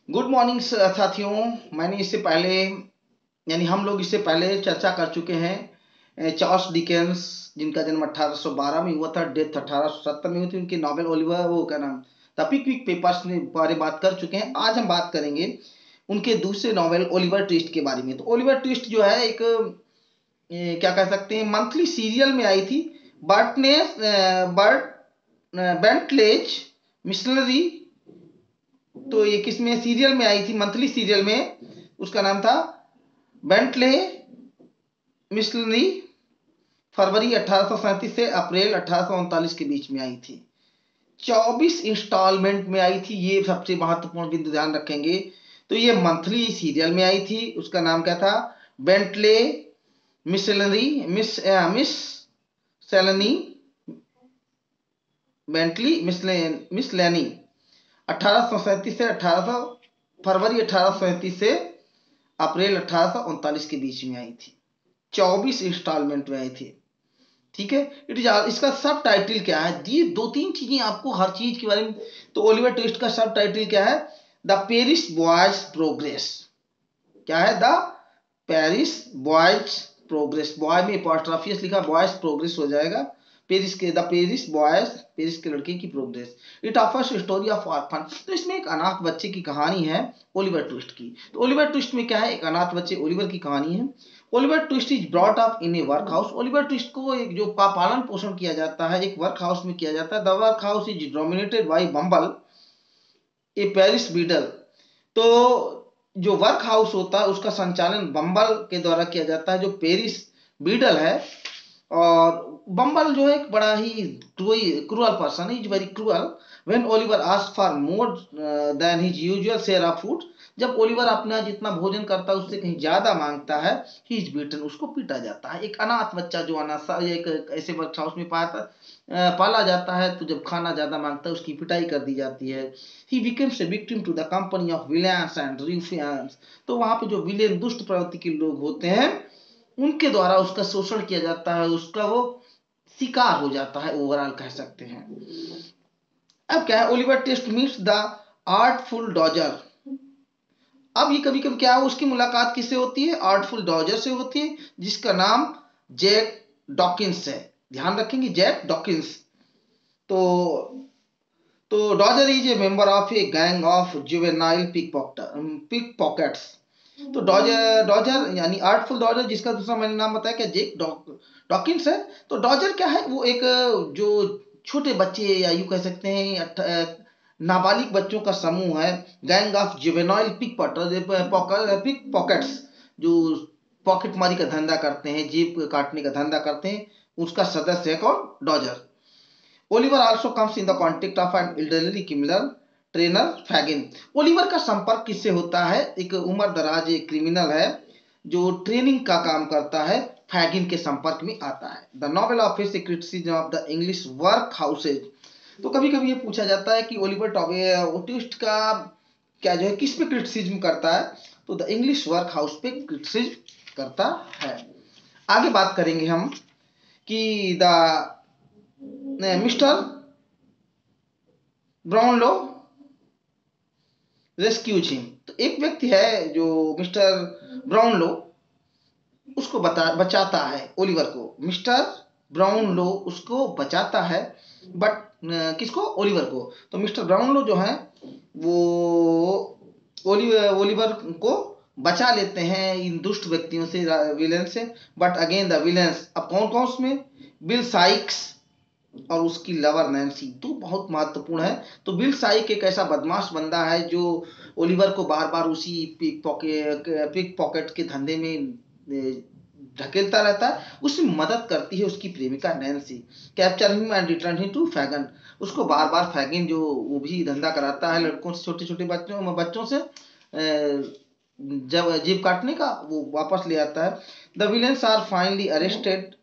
Good morning साथियों। मैंने इससे पहले यानी हम लोग इससे पहले चर्चा कर चुके हैं चार्ल्स डिकेंस, जिनका जन्म 1812 में हुआ था, डेथ 1870 में हुई थी। उनकी नॉवेल ओलिवर, वो क्या नाम, द पिकविक पेपर्स के बारे बात कर चुके हैं। आज हम बात करेंगे उनके दूसरे नॉवेल ओलिवर ट्विस्ट के बारे में। तो ओलिवर ट्विस्ट जो है एक क्या कह सकते हैं, मंथली सीरियल में आई थी। But Bentley's Miscellany. तो ये किस में सीरियल में आई थी, मंथली सीरियल में। उसका नाम था बेंटले मिशनरी। फरवरी 1837 से अप्रैल 1839 के बीच में आई थी। 24 इंस्टॉलमेंट में आई थी। ये सबसे महत्वपूर्ण बिंदु ध्यान रखेंगे। तो ये मंथली सीरियल में आई थी। उसका नाम क्या था? Bentley Miscellany, Miscellany, Bentley Miscellany. 1837 से 1800 फरवरी 1837 से अप्रैल 1839 के बीच में आई थी। 24 इंस्टॉलमेंट में आई थी। ठीक है। इट इज इसका सब टाइटल क्या है? ये दो तीन चीजें आपको हर चीज के बारे में। तो ओलिवर ट्विस्ट का सब टाइटल क्या है? The Paris boys progress. क्या है? The Paris boys progress. Boy में अपॉस्ट्रोफी लिखा, बॉयज प्रोग्रेस हो जाएगा। पेरिस के द पेरिस बॉयज, पेरिस के लड़के की progress. It offers story of orphan. तो इसमें एक अनाथ बच्चे की कहानी है ओलिवर ट्विस्ट की। तो ओलिवर ट्विस्ट में क्या है? एक अनाथ बच्चे ओलिवर की कहानी है। Oliver twist is brought up in A work house. Oliver twist को एक जो पालन पोषण किया जाता है एक वर्क हाउस में किया जाता है। The work house is dominated by bumble, A Paris beetle. तो जो वर्क हाउस होता है उसका संचालन बम्बल के द्वारा किया जाता है, जो पेरिस बीडल है। और बम्बल जो है एक बड़ा ही cruel person, is very cruel. When Oliver ask for more than his usual share of food. जब ओलिवर अपना जितना भोजन करता है उससे कहीं ज्यादा मांगता है, ही इज बीटन, उसको पीटा जाता है। एक अनाथ बच्चा जो अनाथ एक ऐसे वर्क हाउस में पाला जाता है, तो जब खाना ज्यादा मांगता है उसकी पिटाई कर दी जाती है। He becomes a victim to the company of villains and ruffians. तो वहां पे जो विलेन, दुष्ट प्रवृत्ति के लोग होते हैं, उनके द्वारा उसका शोषण किया जाता है, उसका वो शिकार हो जाता है, ओवरऑल कह सकते हैं। अब क्या है? Oliver twist meets the artful Dodger. अब ये कभी कभी क्या है, उसकी मुलाकात किससे होती है? आर्टफुल डॉजर से होती है, जिसका नाम जैक डॉकिंस है। ध्यान रखेंगे, जैक डॉकिंस। तो Dodger is a member of a gang of juvenile pickpockets. तो डॉजर डॉजर यानी आर्टफुल डॉजर, जिसका दूसरा मैंने नाम बताया क्या, जेक डॉकिंस है। तो डॉजर क्या है? वो एक जो छोटे बच्चे, या यूं कह सकते हैं नाबालिग बच्चों का समूह है। Gang of juvenile pickpockets, जो पॉकेट मारी का धंधा करते हैं, जेब काटने का धंधा करते हैं, उसका सदस्य है कौन? Dodger. Oliver also comes in the contact of an elderly criminal trainer Fagin. Oliver का संपर्क किससे होता है? एक उम्र दराज एक क्रिमिनल है जो ट्रेनिंग का काम करता है, फैगिन के संपर्क में आता है। The novel office criticism of the English work houses. तो कभी कभी ये पूछा जाता है कि ओलिवर ट्विस्ट का क्या जो है किस पे क्रिटिसिज्म करता है? तो द इंग्लिश वर्क हाउस पे क्रिटिसिज्म करता है। आगे बात करेंगे हम कि the mister Brownlow rescues him. तो एक व्यक्ति है जो मिस्टर ब्राउनलो, उसको बचाता है ओलिवर को। मिस्टर ब्राउनलो उसको बचाता है, बट किसको? ओलिवर को। तो मिस्टर ब्राउनलो जो है वो ओलिवर को बचा लेते हैं इन दुष्ट व्यक्तियों से, विलेन से। बट अगेन द विलेंस, अब कौन कौन उसमें? बिल साइक्स और उसकी लवर नैन्सी, तो बहुत महत्वपूर्ण है। तो बिल साइक एक ऐसा बदमाश बंदा है जो ओलिवर को बार बार उसी पिक पॉकेट के धंधे में ढकेलता रहता है। उसमें मदद करती है उसकी प्रेमिका Nancy. Capture him and return him to Fagin. उसको बार बार फैगिन, जो वो भी धंधा कराता है लड़कों से, छोटे छोटे बच्चों से जब जेब काटने का, वो वापस ले आता है। The villains are finally arrested.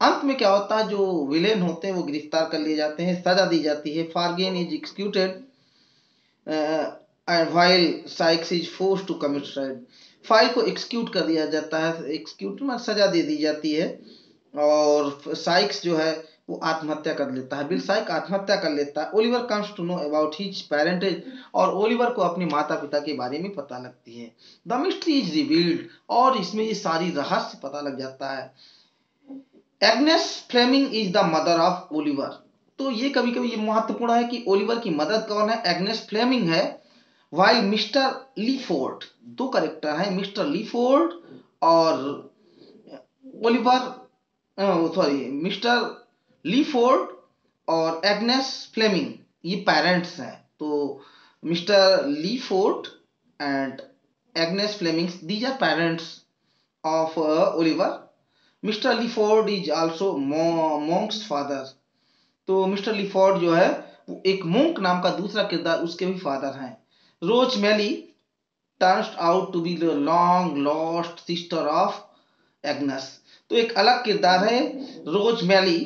अंत में क्या होता है? जो विलेन होते हैं वो गिरफ्तार कर लिए जाते हैं, सजा दी जाती है। Fagin is executed while Sikes is forced to commit suicide. File को एक्सिक्यूट कर दिया जाता है, एक्सिक्यूट में सजा दे दी जाती है। और साइक्स जो है वो आत्महत्या कर लेता है। बिल साइक आत्महत्या कर लेता है। Oliver comes to know about his parentage, और ओलिवर को अपने माता पिता के बारे में पता लगती है। द मिस्ट्री इज रिवील्ड, और इसमें ये सारी रहस्य पता लग जाता है। Agnes Fleming is the mother of Oliver. तो ये कभी कभी ये महत्वपूर्ण है कि ओलिवर की मदर कौन है, एग्नेस फ्लेमिंग है। वाइल मिस्टर लीफोर्ड, दो करेक्टर हैं, मिस्टर लीफोर्ड और ओलिवर, सॉरी, मिस्टर लीफोर्ड और एग्नेस फ्लेमिंग, ये पेरेंट्स हैं। तो Mr Leeford and Agnes Fleming, these are parents of Oliver. Mr Leeford is also Monks father. तो मिस्टर लीफोर्ड जो है वो एक मोंक नाम का दूसरा किरदार, उसके भी फादर हैं। Rose Maylie turns out to be the long lost sister of Agnes. तो एक अलग किरदार है रोज मैली,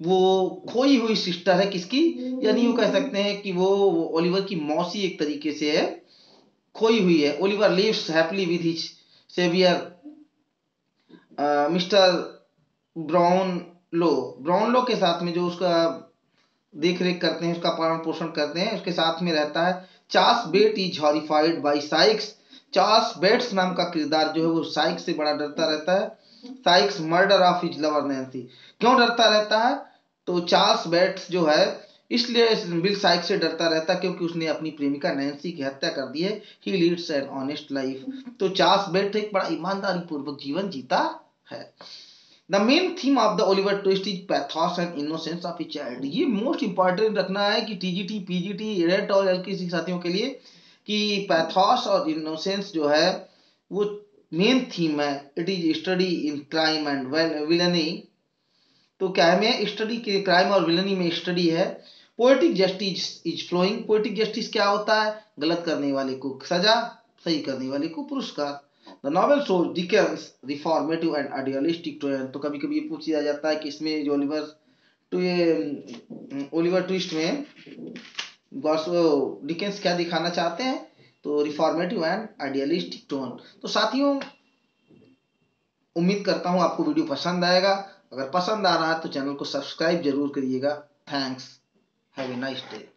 वो खोई हुई सिस्टर है किसकी, यानी वो कह सकते हैं कि वो ओलिवर की मौसी एक तरीके से है, खोई हुई है। Oliver lives happily with his saviour Mr Brownlow. Brownlow के साथ में जो उसका देख रेख करते हैं, उसका पालन पोषण करते हैं, उसके साथ में रहता है। Charles Bate is horrified by Sikes. Charles Bates नाम का किरदार जो है वो साइक्स से बड़ा डरता रहता है। Sikes murder of his lover Nancy. क्यों डरता रहता है, तो चार्ल्स बेट्स जो है इसलिए बिल साइक्स से डरता रहता है क्योंकि उसने अपनी प्रेमिका नैन्सी की हत्या कर दी है। ही लीड्स एन ऑनेस्ट लाइफ। तो चार्ल्स बेट एक बड़ा ईमानदारी पूर्वक जीवन जीता है। The main theme of the Oliver twist is pathos and innocence of a child. ये मोस्ट इंपॉर्टेंट रखना है कि टीजीटी पीजीटी रेड और एलकेसी साथियों के लिए, कि पैथोस और इनोसेंस जो है वो मेन थीम है। It is study in crime and villainy. तो क्या है, में स्टडी के क्राइम और विलनी में स्टडी है। Poetic justice is flowing. Poetic justice क्या होता है, गलत करने वाले को सजा, सही करने वाले को पुरस्कार। The novel shows Dickens reformative and idealistic turn. तो कभी कभी ये पूछा जाता है कि इसमें जो ओलिवर तो ये ओलिवर ट्विस्ट में डिकेंस क्या दिखाना चाहते हैं, तो रिफॉर्मेटिव एंड आइडियलिस्टिक टोन। तो साथियों, उम्मीद करता हूँ आपको वीडियो पसंद आएगा। अगर पसंद आ रहा है तो चैनल को सब्सक्राइब जरूर करिएगा। Thanks, have a nice day.